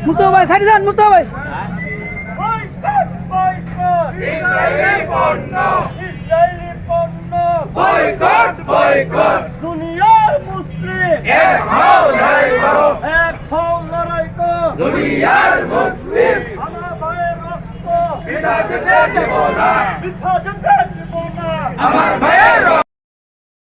মুস্তফা ভাই সাইডে যান মুস্তফা ভাই বয়কট বয়কট দুনিয়ার মুসলিম এক হও লড়াই করো দুনিয়ার মুসলিম আমার ভাইয়ের রক্ত বিনা যেতে দেব না বৃথা যেতে দেব না আমার ভাইয়ের